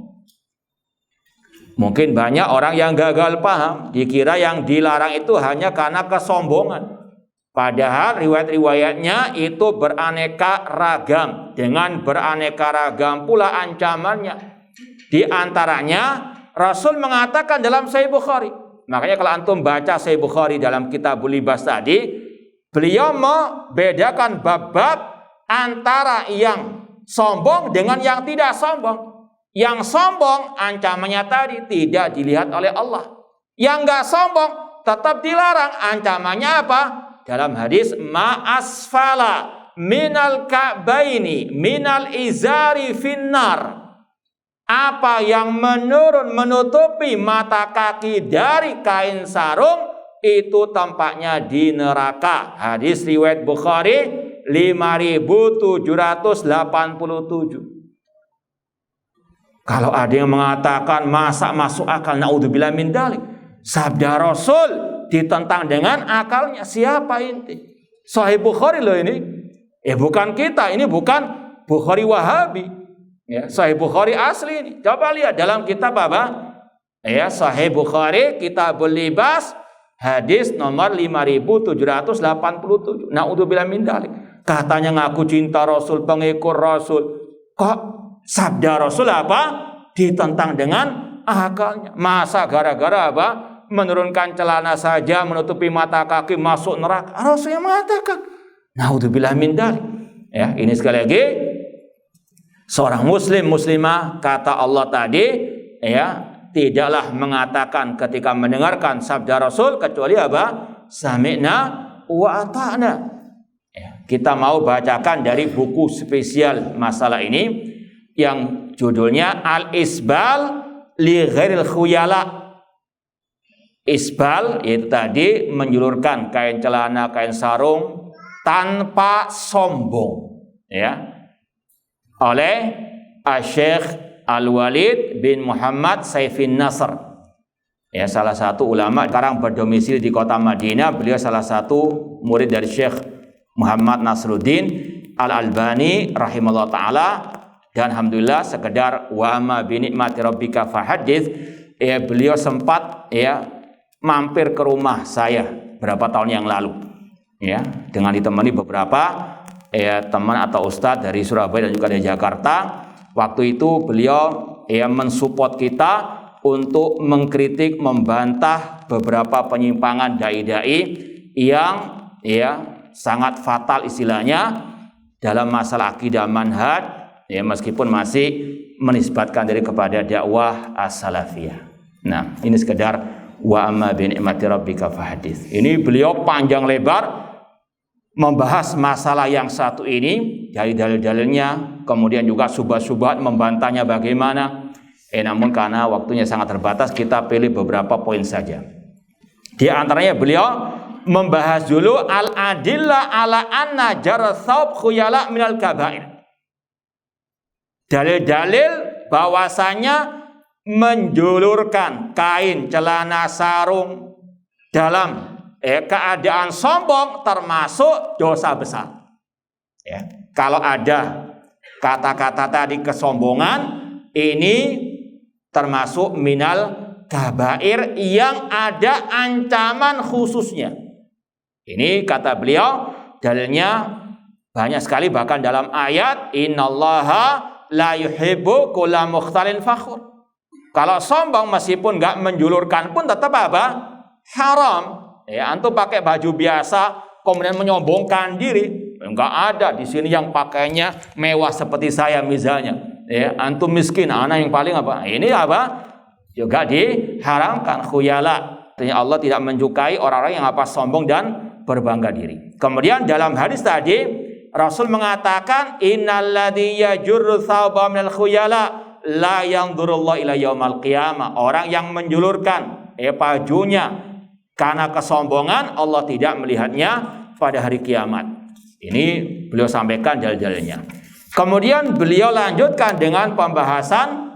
Mungkin banyak orang yang gagal paham, dikira yang dilarang itu hanya karena kesombongan. Padahal riwayat-riwayatnya itu beraneka ragam. Dengan beraneka ragam pula ancamannya. Di antaranya Rasul mengatakan dalam Sahih Bukhari. Makanya kalau antum baca Sahih Bukhari dalam Kitabul Libas tadi, beliau membedakan bab-bab antara yang sombong dengan yang tidak sombong. Yang sombong ancamannya tadi tidak dilihat oleh Allah. Yang enggak sombong tetap dilarang. Ancamannya apa? Dalam hadis ma'asfala minal ka'baini minal izari finnar. Apa yang menutupi mata kaki dari kain sarung itu tampaknya di neraka. Hadis riwayat Bukhari 5787. Kalau ada yang mengatakan masa masuk akal, naudzubillah min dzalik. Sabda Rasul ditentang dengan akalnya. Siapa inti? Sahih Bukhari loh ini. Bukan kita, ini bukan Bukhari Wahabi. Ya, Sahih Bukhari asli ini. Coba lihat dalam kitab apa? Ya, Sahih Bukhari Kitabul Libas hadis nomor 5787. Naudzubillah min dzalik. Katanya ngaku cinta Rasul, pengikut Rasul. Kok sabda Rasul apa? Ditentang dengan akalnya. Masa gara-gara apa? Menurunkan celana saja, menutupi mata kaki, masuk neraka. Rasul yang mengatakan, naudzubillah min dzalik. Ya, ini sekali lagi seorang muslim muslimah, kata Allah tadi, ya, tidaklah mengatakan ketika mendengarkan sabda Rasul kecuali apa? Sami'na wa ata'na. Ya, kita mau bacakan dari buku spesial masalah ini yang judulnya Al-Isbal li Ghairil Khuyala. Isbal itu tadi menjulurkan kain celana, kain sarung tanpa sombong, ya, oleh Syekh Al-Walid bin Muhammad Saifin Nasr, ya, salah satu ulama sekarang berdomisili di kota Madinah. Beliau salah satu murid dari Syekh Muhammad Nasruddin Al-Albani rahimahullah taala. Dan alhamdulillah sekedar wa ma bi ni'mati rabbika fahadits, ya, beliau sempat, ya, mampir ke rumah saya berapa tahun yang lalu, ya, dengan ditemani beberapa, ya, teman atau ustadz dari Surabaya dan juga dari Jakarta. Waktu itu beliau, ya, mensupport kita untuk mengkritik, membantah beberapa penyimpangan dai-dai yang, ya, sangat fatal istilahnya dalam masalah akidah manhaj, ya, meskipun masih menisbatkan diri kepada dakwah as-salafiyah. Nah, ini sekedar wa amma bi ni'mati rabbika fahadits. Ini beliau panjang lebar membahas masalah yang satu ini dari dalil-dalilnya, kemudian juga subhat-subhat, membantahnya bagaimana. Namun karena waktunya sangat terbatas, kita pilih beberapa poin saja. Di antaranya beliau membahas dulu al-adillah ala anna jarasab khuyala minal kabair. Dalil-dalil bahwasanya menjulurkan kain celana sarung dalam keadaan sombong termasuk dosa besar. Ya, kalau ada kata-kata tadi kesombongan, ini termasuk minal kabair yang ada ancaman khususnya. Ini kata beliau, dalilnya banyak sekali, bahkan dalam ayat innallaha la yuhibbu kulla mukhtalin fakhur. Kalau sombong meskipun nggak menjulurkan pun tetap apa? Haram. Ya, antum pakai baju biasa kemudian menyombongkan diri, nggak ada di sini yang pakainya mewah seperti saya misalnya. Ya, antum miskin, anak yang paling apa? Ini apa? Juga diharamkan, khuyala. Artinya Allah tidak menyukai orang-orang yang apa? Sombong dan berbangga diri. Kemudian dalam hadis tadi Rasul mengatakan innalladzi yajurru thawba minal khuyala la yanzurullahu ila yaumal qiyamah. Orang yang menjulurkan bajunya karena kesombongan, Allah tidak melihatnya pada hari kiamat. Ini beliau sampaikan dalil-dalilnya. Kemudian beliau lanjutkan dengan pembahasan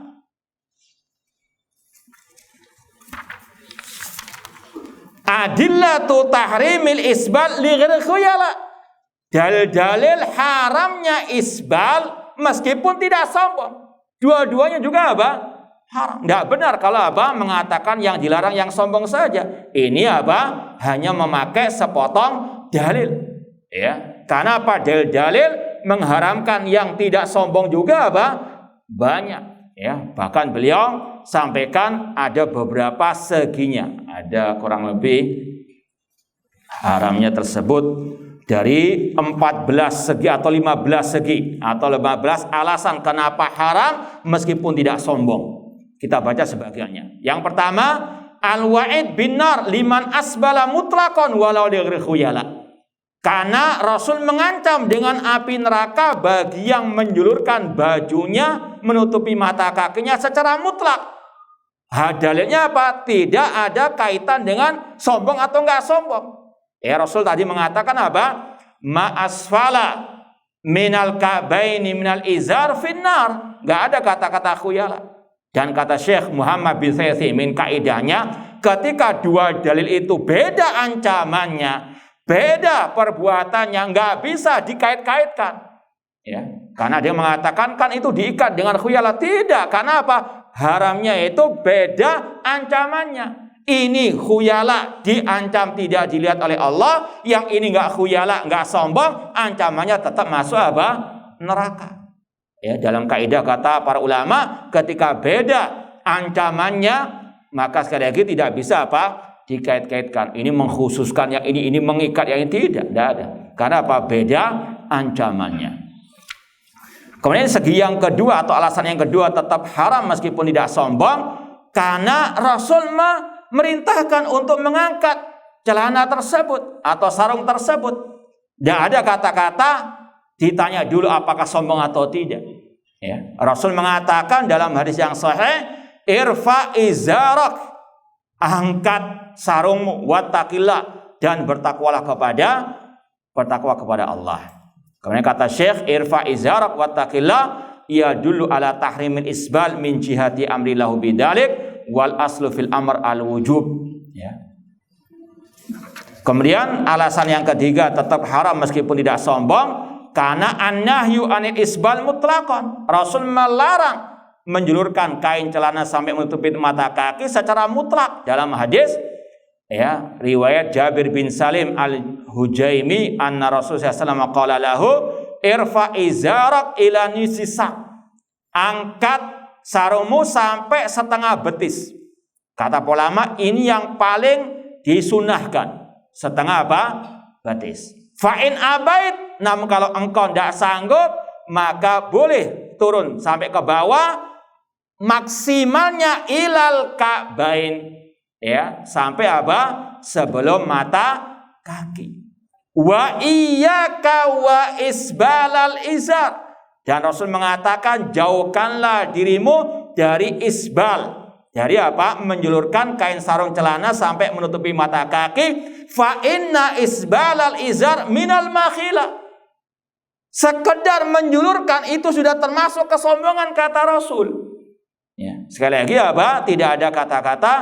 adillatu tahrimil isbal li ghairi khuyala. Dalil-dalil haramnya isbal meskipun tidak sombong. Dua-duanya juga apa? Haram. Tidak benar kalau apa mengatakan yang dilarang yang sombong saja. Ini apa? Hanya memakai sepotong dalil. Ya, karena apa? Dalil-dalil mengharamkan yang tidak sombong juga apa? Banyak. Ya, bahkan beliau sampaikan ada beberapa seginya. Ada kurang lebih haramnya tersebut dari 14 segi atau 15 segi atau 15 alasan kenapa haram meskipun tidak sombong. Kita baca sebagiannya. Yang pertama, al-wa'id bin nar liman asbala mutlaqan walau li ghairi khuyala. Karena Rasul mengancam dengan api neraka bagi yang menjulurkan bajunya menutupi mata kakinya secara mutlak. Dalilnya apa? Tidak ada kaitan dengan sombong atau enggak sombong. Rasul tadi mengatakan apa? Ma asfala minal ka'baini minal izar finnar. Enggak ada kata-kata khuyala. Dan kata Syekh Muhammad bin Utsaimin kaidahnya, ketika dua dalil itu beda ancamannya, beda perbuatannya, nggak bisa dikait-kaitkan. Ya, karena dia mengatakan kan itu diikat dengan khuyala. Tidak, karena apa? Haramnya itu beda ancamannya. Ini khuyala diancam tidak dilihat oleh Allah, yang ini nggak khuyala, nggak sombong, ancamannya tetap masuk apa? Neraka. Ya, dalam kaidah kata para ulama, ketika beda ancamannya, maka sekali lagi tidak bisa apa? Dikait-kaitkan. Ini mengkhususkan yang ini mengikat yang ini tidak ada. Karena apa? Beda ancamannya. Kemudian segi yang kedua atau alasan yang kedua tetap haram meskipun tidak sombong, karena Rasul merintahkan untuk mengangkat celana tersebut atau sarung tersebut. Tidak ada kata-kata ditanya dulu apakah sombong atau tidak. Ya. Rasul mengatakan dalam hadis yang sahih, irfa izarak, angkat sarungmu, wattaqillah, dan bertakwa kepada Allah. Kemudian kata Syekh, irfa izarak wattaqillah ya dulu ala tahrimil isbal min jihati amri lahu bidalik wal aslu fil amr al wujub. Ya. Kemudian alasan yang ketiga tetap haram meskipun tidak sombong, karena an-nahyu anil isbal mutlaqan. Rasul melarang menjulurkan kain celana sampai menutupi mata kaki secara mutlak. Dalam hadis ya, riwayat Jabir bin Salim al-Hujaimi anna Rasulullah SAW qala lahu irfa izarak ila nisisa. Angkat sarungmu sampai setengah betis. Kata ulama ini yang paling disunahkan. Setengah apa? Betis. Fa'in abait, namun kalau engkau tidak sanggup, maka boleh turun sampai ke bawah, maksimalnya ilal ka'bain, ya, sampai apa? Sebelum mata kaki. Wa iyyaka wa isbalal izar. Dan Rasul mengatakan jauhkanlah dirimu dari isbal. Dari apa? Menjulurkan kain sarung celana sampai menutupi mata kaki. Fa inna isbalal izar minal makhila. Sekedar menjulurkan itu sudah termasuk kesombongan kata Rasul. Ya. Sekali lagi apa? Tidak ada kata-kata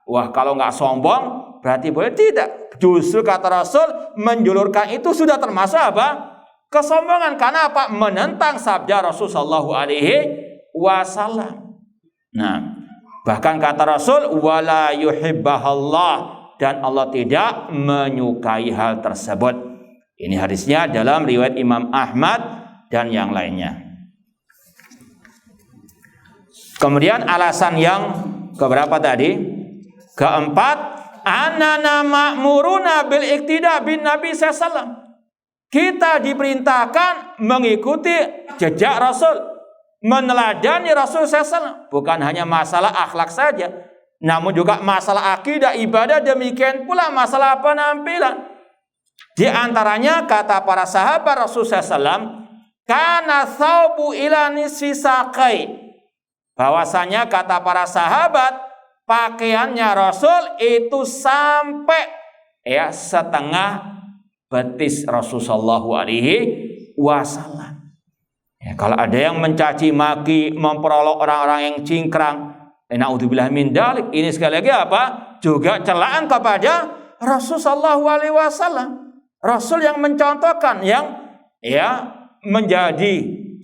wah kalau nggak sombong berarti boleh. Tidak. Justru kata Rasul menjulurkan itu sudah termasuk apa? Kesombongan. Karena apa? Menentang sabda Rasul sallallahu alaihi wasallam. Nah, bahkan kata Rasul wala yuhibbahallah, dan Allah tidak menyukai hal tersebut. Ini hadisnya dalam riwayat Imam Ahmad dan yang lainnya. Kemudian alasan yang keberapa tadi? Keempat, annana ma'muruna bil iktida bin Nabi sallallahu alaihi wasallam. Kita diperintahkan mengikuti jejak Rasul, meneladani Rasul SAW. Bukan hanya masalah akhlak saja, namun juga masalah akidah, ibadah, demikian pula masalah penampilan. Di antaranya kata para sahabat Rasul SAW, kana thawbu ila nisfi saqai. Bahwasanya kata para sahabat, pakaiannya Rasul itu sampai ya setengah betis Rasulullah SAW. Ya, kalau ada yang mencaci maki, memperolok orang-orang yang cingkrang, naudzubillah min dzalik, ini sekali lagi apa? Juga celaan kepada Rasulullah SAW. Rasul yang mencontohkan, yang menjadi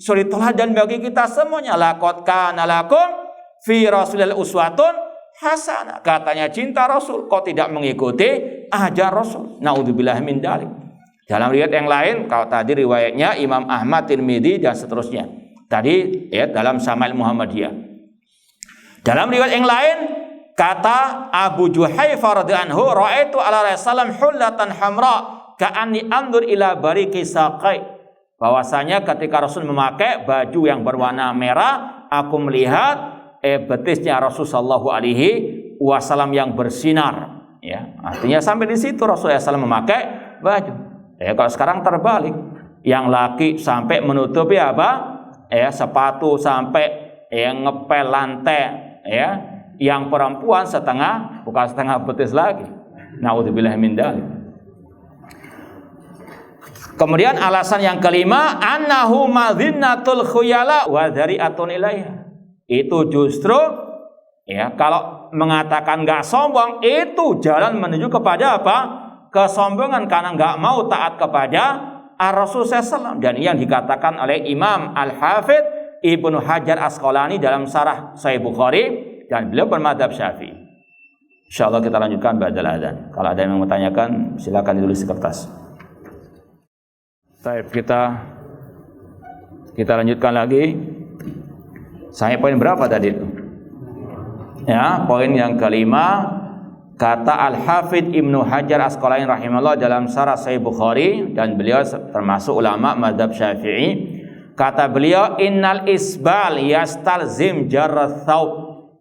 suri teladan bagi kita semuanya. Laqad kana lakum fi Rasulillah uswatun hasanah. Katanya cinta Rasul, kok tidak mengikuti ajar Rasul? Naudzubillah min dzalik. Dalam riwayat yang lain, kalau tadi riwayatnya Imam Ahmad, Tirmidzi dan seterusnya. Tadi dalam Syama'il Muhammadiyah. Dalam riwayat yang lain, kata Abu Juhayfah radhiyallahu anhu, ra'aitu ala Rasulullah hullatan hamra ka'anni anzur ila bariki saqai. Bahwasanya ketika Rasul memakai baju yang berwarna merah, aku melihat betisnya Rasul sallallahu alaihi wasallam yang bersinar. Ya, artinya sampai di situ Rasulullah SAW memakai baju. Kalau sekarang terbalik, yang laki sampai menutupi apa? Sepatu sampai ngepel lantai, yang perempuan setengah, bukan setengah betis lagi. Naudzubillah min dzalik. Kemudian alasan yang kelima, annahu madzinnatul khuyala wa dzari'atun ilaiha. Itu justru kalau mengatakan enggak sombong, itu jalan menuju kepada apa? Kesombongan, karena enggak mau taat kepada Rasul SAW. Dan yang dikatakan oleh Imam Al-Hafidh Ibnu Hajar Asqalani dalam Syarah Sahih Bukhari, dan beliau bermadzhab Syafi'i. Insyaallah kita lanjutkan ba'dal adzan. Kalau ada yang mau tanyakan, silakan ditulis di kertas. Baik, kita lanjutkan lagi. Sampai poin berapa tadi? Poin yang kelima, kata Al-Hafidh Ibnu Hajar Asqalani rahimahullah dalam Syarah Sahih Bukhari, dan beliau termasuk ulama madzhab Syafi'i. Kata beliau, innal isbal yastalzim jarrath thawb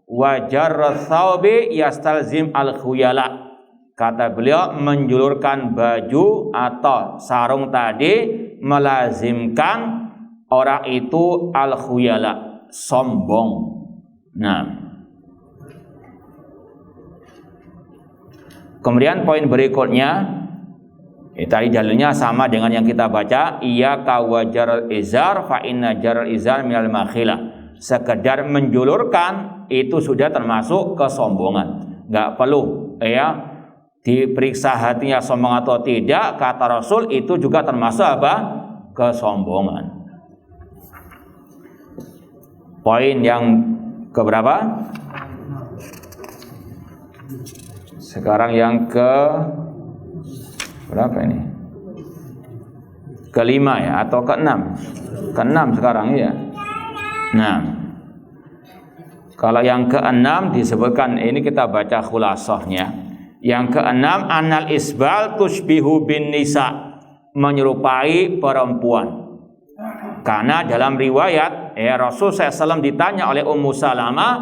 wa jarrath thawbi yastalzim al-khuyala. Kata beliau, menjulurkan baju atau sarung tadi melazimkan orang itu al-khuyala, sombong. Kemudian poin berikutnya, tadi dalilnya sama dengan yang kita baca, iyyaka wa jaral izar fa inna jaral izar minal makhilah. Sekedar menjulurkan itu sudah termasuk kesombongan. Enggak perlu diperiksa hatinya sombong atau tidak, kata Rasul, itu juga termasuk apa? Kesombongan. Poin yang keberapa? Sekarang yang ke berapa ini? Kelima atau keenam? Keenam sekarang ya. Kalau yang keenam disebutkan, ini kita baca khulasahnya. Yang keenam, anal isbal tushbihu bin nisa, menyerupai perempuan. Karena dalam riwayat Rasul SAW ditanya oleh Ummu Salamah,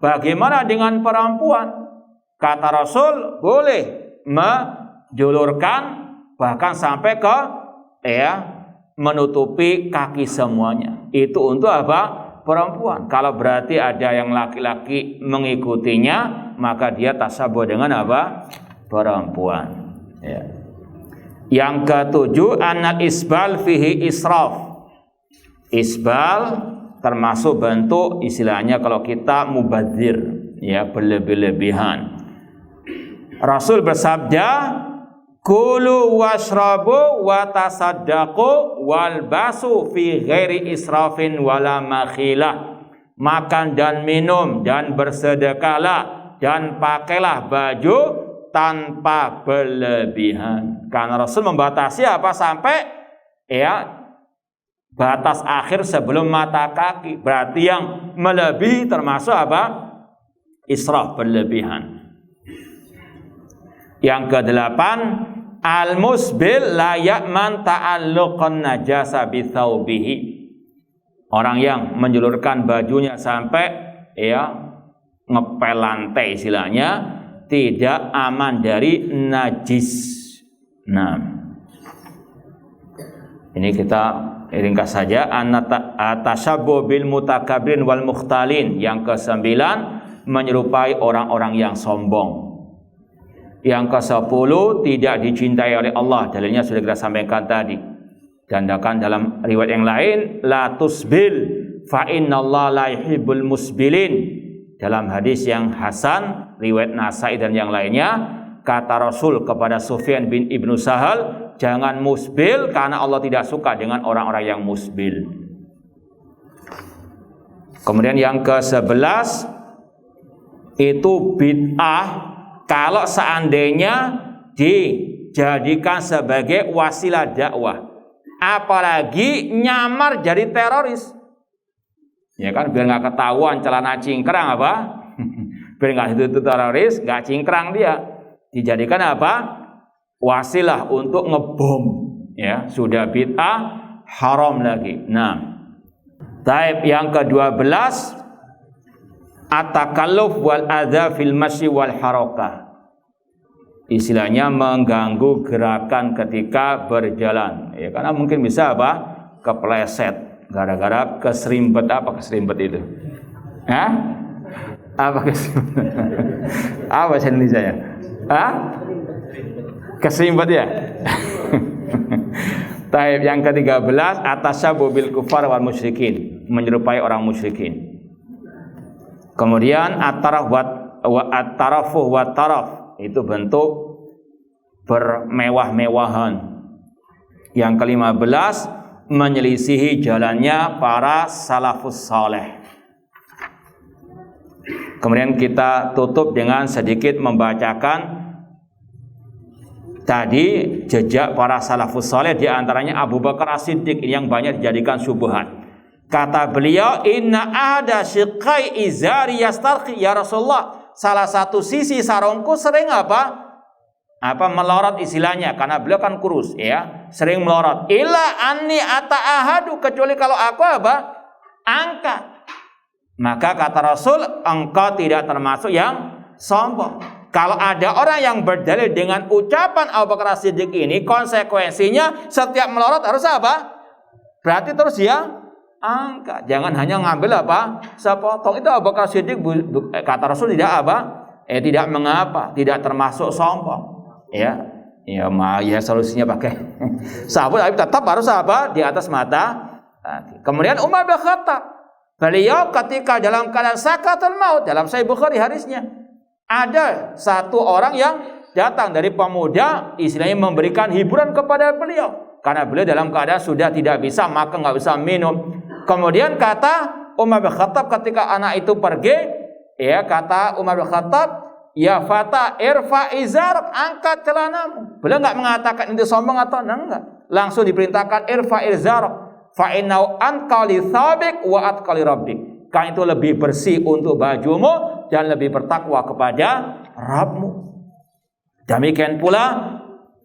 bagaimana dengan perempuan? Kata Rasul, boleh menjulurkan bahkan sampai ke menutupi kaki semuanya. Itu untuk apa? Perempuan. Kalau berarti ada yang laki-laki mengikutinya, maka dia tasabuh dengan apa? Perempuan. Yang ketujuh, anal isbal fihi israf. Isbal termasuk bentuk istilahnya kalau kita mubadzir, berlebih-lebihan. Rasul bersabda, kulu washrabu wa tasaddaqu walbasu fi ghairi israfin wala makhilah. Makan dan minum dan bersedekahlah dan pakailah baju tanpa berlebihan. Karena Rasul membatasi apa? Sampai batas akhir sebelum mata kaki. Berarti yang melebihi termasuk apa? Israf, berlebihan. Yang kedelapan, al-musbil la ya'man ta'alluqan najasa bi thawbihi. Orang yang menjulurkan bajunya sampai ngepel lantai istilahnya, tidak aman dari najis. Ini kita ringkas saja. Atashabbu bil mutakabbirin wal mukhtalin. Yang kesembilan, menyerupai orang-orang yang sombong. Yang ke-10 tidak dicintai oleh Allah. Dalilnya sudah kita sampaikan tadi. Dandakan dalam riwayat yang lain, la tusbil fa innallaha la yuhibbul musbilin. Dalam hadis yang hasan riwayat Nasai dan yang lainnya, kata Rasul kepada Sufyan bin Ibnu Sahal, jangan musbil karena Allah tidak suka dengan orang-orang yang musbil. Kemudian yang ke-11 itu bid'ah kalau seandainya dijadikan sebagai wasilah dakwah, apalagi nyamar jadi teroris. Ya kan, biar nggak ketahuan celana cingkrang apa? Biar nggak itu teroris, nggak cingkrang dia. Dijadikan apa? Wasilah untuk ngebom. Ya, sudah bid'ah, haram lagi. Nah, taib yang ke-12 at-takalluf wal adza fil masyi wal harakah. Istilahnya mengganggu gerakan ketika berjalan. Ya, karena mungkin bisa apa? Kepleset gara-gara keserimpet. Apa keserimpet itu? Hah? Apa keserimpet? Apa bahasa Indonesianya? Hah? Keserimpet ya? Taib yang ke-13 atasyabuh bil kufar wal musyrikin, menyerupai orang musyrikin. Kemudian at-tarafuh wa taraf, itu bentuk bermewah-mewahan. Yang ke-15 menyelisihi jalannya para salafus saleh. Kemudian kita tutup dengan sedikit membacakan tadi jejak para salafus saleh, di antaranya Abu Bakar As-Siddiq yang banyak dijadikan syubhat. Kata beliau, inna ahda syiqqai izari yastarqi, ya Rasulullah, salah satu sisi sarungku sering apa melorot istilahnya, karena beliau kan kurus ya, sering melorot. Illa anni ata'ahadu, kecuali kalau aku angkat. Maka kata Rasul, engkau tidak termasuk yang sombong. Kalau ada orang yang berdalil dengan ucapan Abu Bakar As-Siddiq ini, konsekuensinya setiap melorot harus apa? Berarti terus dia angkat. Jangan hanya ngambil sepotong. Itu Abu Bakar As-Siddiq, kata Rasul, tidak tidak mengapa, tidak termasuk sombong. Ya solusinya pakai sabun, tapi tetap harus di atas mata. Kemudian Umar bin Khattab, beliau ketika dalam keadaan sakaratul maut, dalam Sahih Bukhari hadisnya, ada satu orang yang datang dari pemuda, istilahnya memberikan hiburan kepada beliau, karena beliau dalam keadaan sudah tidak bisa makan, nggak bisa minum. Kemudian kata Umar bin Khattab ketika anak itu pergi, kata Umar bin Khattab, ya fata irfa izar, angkat celanamu. Beliau nggak mengatakan itu sombong atau enggak, langsung diperintahkan irfa izar, fa innau anqali thabik wa atqali rabbik, kan itu lebih bersih untuk bajumu dan lebih bertakwa kepada Rabbmu. Demikian pula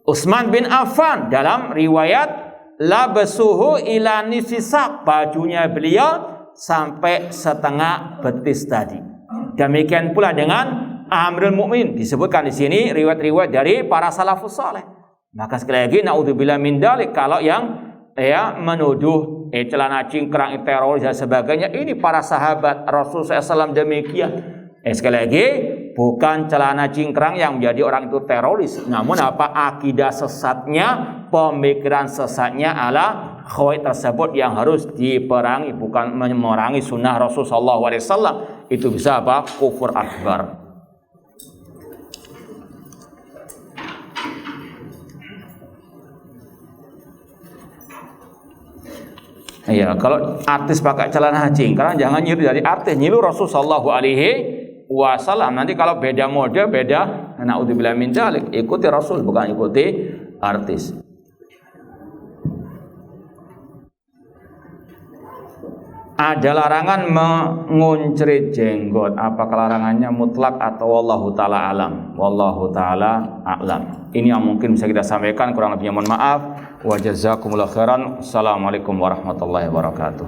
Utsman bin Affan dalam riwayat labasuhu ila nisfisak, bajunya beliau sampai setengah betis tadi. Demikian pula dengan Amirul Mukminin, disebutkan di sini riwayat-riwayat dari para salafus saleh. Maka sekali lagi naudzubillah min dzalik, kalau yang menuduh celana cingkrang teroris dan sebagainya, ini para sahabat Rasulullah SAW demikian. Sekali lagi, bukan celana cingkrang yang menjadi orang itu teroris, namun akidah sesatnya, pemikiran sesatnya ala khawarij tersebut yang harus diperangi, bukan memerangi sunnah Rasulullah SAW. Itu bisa kufur akbar. Iya, kalau artis pakai celana cingkrang, jangan nyiru dari artis, nyiru Rasulullah SAW. Nanti kalau beda mode, beda, naudzubillah min dzalik, ikuti Rasul, bukan ikuti artis. Ada larangan menguncerit jenggot. Apa larangannya mutlak atau wallahu taala alam? Wallahu taala a'lam. Ini yang mungkin bisa kita sampaikan, kurang lebihnya mohon maaf. Wa jazakumullahu khairan. Assalamualaikum warahmatullahi wabarakatuh.